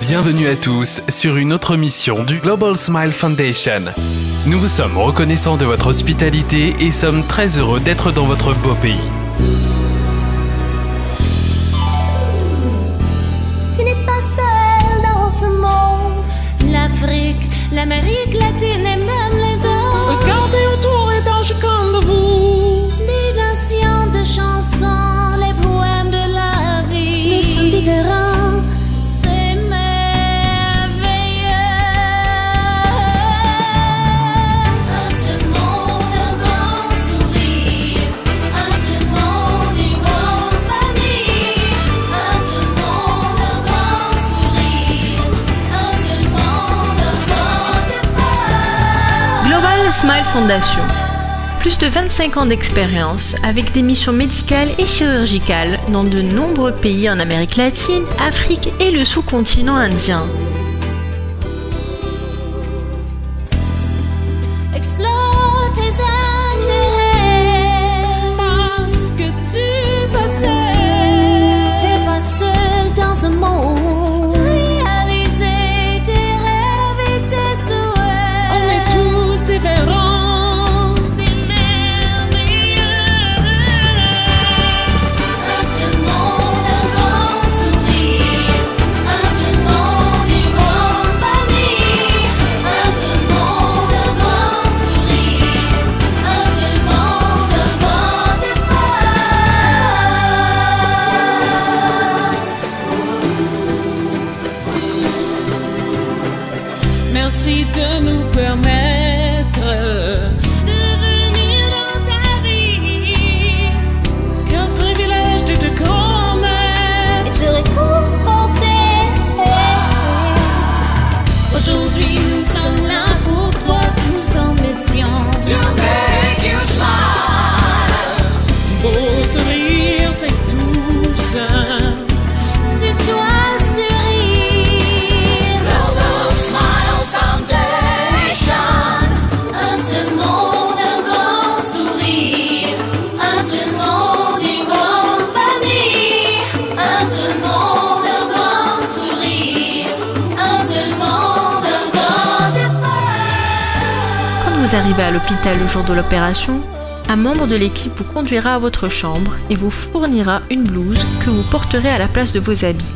Bienvenue à tous sur une autre mission du Global Smile Foundation. Nous vous sommes reconnaissants de votre hospitalité et sommes très heureux d'être dans votre beau pays. Tu n'es pas seul dans ce monde. L'Afrique, l'Amérique latine et même les autres. Regardez autour et dans chacun de vous Des nations de chansons, les poèmes de la vie. Nous sommes différents, c'est merveilleux. Un seul monde, un grand sourire. Un seul monde, une grande famille. Un seul monde, un grand sourire. Un seul monde, un grand départ. Global Smile Foundation. Plus de 25 ans d'expérience avec des missions médicales et chirurgicales dans de nombreux pays en Amérique latine, Afrique et le sous-continent indien. Explore tes intérêts. parce que tu passais. T'es pas seul dans ce monde. Réaliser tes rêves et tes souhaits. On est tous différents. C'est merveilleux. Un seul monde, un grand sourire. Un seul monde, une grande famille. Un seul monde, un grand sourire. Un seul monde, un grand départ. Merci de nous permettre De venir dans ta vie qu'un privilège de te connaître. et te réconforter. Aujourd'hui, nous sommes là pour toi, tous en mission. Beau sourire, c'est tout ça. Tu dois sourire. Global Smile Foundation. Un seul monde, un grand sourire. Un seul monde, une grande famille. Un seul monde, un grand sourire. Un seul monde, un grand départ. Quand vous arrivez à l'hôpital le jour de l'opération, un membre de l'équipe vous conduira à votre chambre et vous fournira une blouse que vous porterez à la place de vos habits.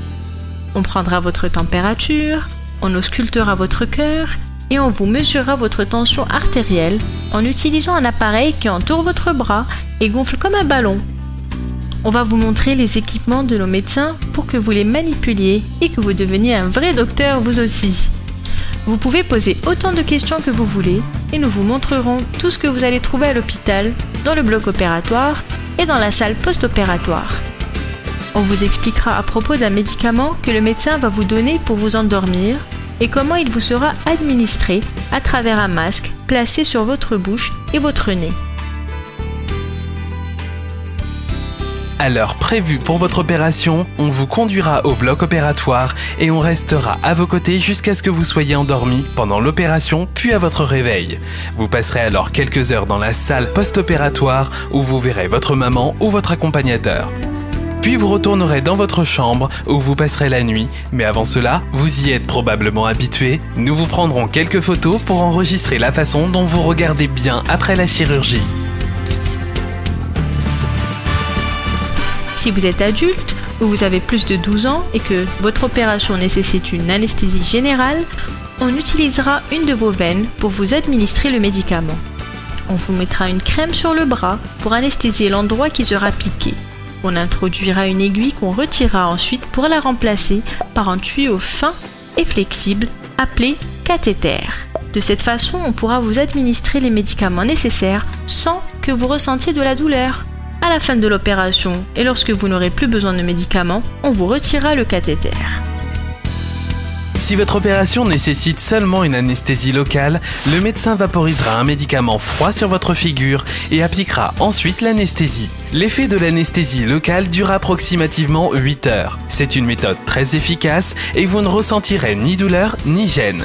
On prendra votre température, on auscultera votre cœur et on vous mesurera votre tension artérielle en utilisant un appareil qui entoure votre bras et gonfle comme un ballon. On va vous montrer les équipements de nos médecins pour que vous les manipuliez et que vous deveniez un vrai docteur vous aussi. Vous pouvez poser autant de questions que vous voulez et nous vous montrerons tout ce que vous allez trouver à l'hôpital, dans le bloc opératoire et dans la salle post-opératoire. On vous expliquera à propos d'un médicament que le médecin va vous donner pour vous endormir et comment il vous sera administré à travers un masque placé sur votre bouche et votre nez. À l'heure prévue pour votre opération, on vous conduira au bloc opératoire et on restera à vos côtés jusqu'à ce que vous soyez endormi pendant l'opération puis à votre réveil. Vous passerez alors quelques heures dans la salle post-opératoire où vous verrez votre maman ou votre accompagnateur. Puis vous retournerez dans votre chambre où vous passerez la nuit, mais avant cela, vous y êtes probablement habitué. Nous vous prendrons quelques photos pour enregistrer la façon dont vous regardez bien après la chirurgie. Si vous êtes adulte ou vous avez plus de 12 ans et que votre opération nécessite une anesthésie générale, on utilisera une de vos veines pour vous administrer le médicament. On vous mettra une crème sur le bras pour anesthésier l'endroit qui sera piqué. On introduira une aiguille qu'on retirera ensuite pour la remplacer par un tuyau fin et flexible appelé cathéter. De cette façon, on pourra vous administrer les médicaments nécessaires sans que vous ressentiez de la douleur. À la fin de l'opération et lorsque vous n'aurez plus besoin de médicaments, on vous retirera le cathéter. Si votre opération nécessite seulement une anesthésie locale, le médecin vaporisera un médicament froid sur votre figure et appliquera ensuite l'anesthésie. L'effet de l'anesthésie locale dure approximativement 8 heures. C'est une méthode très efficace et vous ne ressentirez ni douleur ni gêne.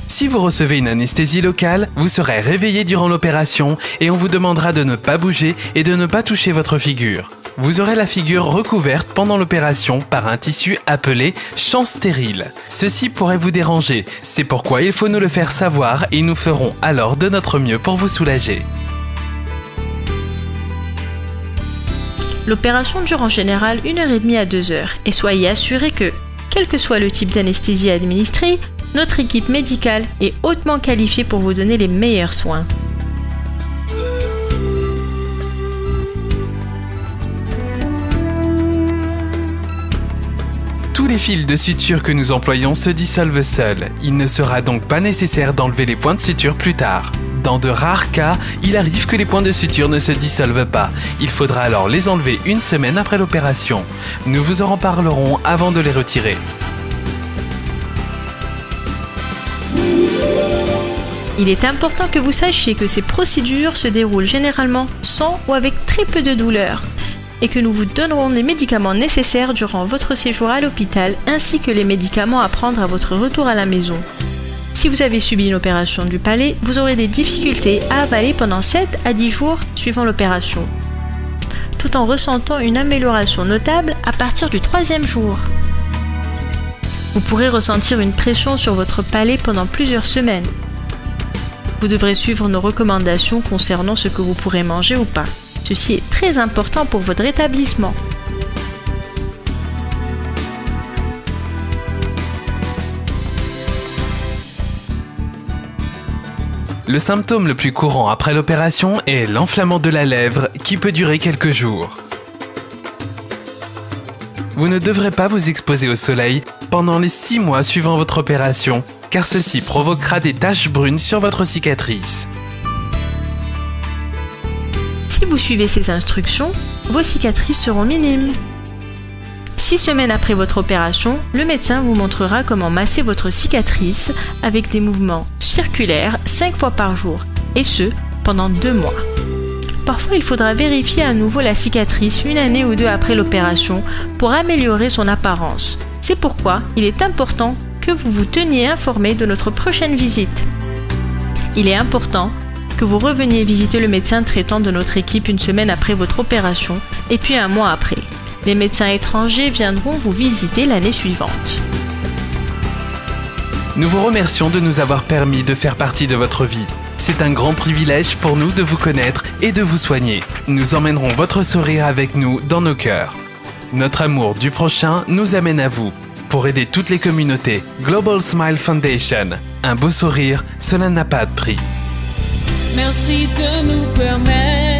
Si vous recevez une anesthésie locale, vous serez réveillé durant l'opération et on vous demandera de ne pas bouger et de ne pas toucher votre figure. Vous aurez la figure recouverte pendant l'opération par un tissu appelé champ stérile. Ceci pourrait vous déranger, c'est pourquoi il faut nous le faire savoir et nous ferons alors de notre mieux pour vous soulager. L'opération dure en général 1h30 à 2h et soyez assurés que, quel que soit le type d'anesthésie administrée, notre équipe médicale est hautement qualifiée pour vous donner les meilleurs soins. Tous les fils de suture que nous employons se dissolvent seuls. Il ne sera donc pas nécessaire d'enlever les points de suture plus tard. Dans de rares cas, il arrive que les points de suture ne se dissolvent pas. Il faudra alors les enlever une semaine après l'opération. Nous vous en reparlerons avant de les retirer. Il est important que vous sachiez que ces procédures se déroulent généralement sans ou avec très peu de douleur et que nous vous donnerons les médicaments nécessaires durant votre séjour à l'hôpital ainsi que les médicaments à prendre à votre retour à la maison. Si vous avez subi une opération du palais, vous aurez des difficultés à avaler pendant 7 à 10 jours suivant l'opération, tout en ressentant une amélioration notable à partir du 3e jour. Vous pourrez ressentir une pression sur votre palais pendant plusieurs semaines. Vous devrez suivre nos recommandations concernant ce que vous pourrez manger ou pas. Ceci est très important pour votre rétablissement. Le symptôme le plus courant après l'opération est l'enflammement de la lèvre qui peut durer quelques jours. Vous ne devrez pas vous exposer au soleil pendant les 6 mois suivant votre opération, car ceci provoquera des taches brunes sur votre cicatrice. Si vous suivez ces instructions, vos cicatrices seront minimes. 6 semaines après votre opération, le médecin vous montrera comment masser votre cicatrice avec des mouvements circulaires 5 fois par jour, et ce, pendant 2 mois. Parfois, il faudra vérifier à nouveau la cicatrice 1 année ou 2 après l'opération pour améliorer son apparence. C'est pourquoi il est important que vous vous teniez informé de notre prochaine visite. Il est important que vous reveniez visiter le médecin traitant de notre équipe 1 semaine après votre opération et puis 1 mois après. Les médecins étrangers viendront vous visiter l'année suivante. Nous vous remercions de nous avoir permis de faire partie de votre vie. C'est un grand privilège pour nous de vous connaître et de vous soigner. Nous emmènerons votre sourire avec nous dans nos cœurs. Notre amour du prochain nous amène à vous. Pour aider toutes les communautés, Global Smile Foundation. Un beau sourire, cela n'a pas de prix. Merci de nous permettre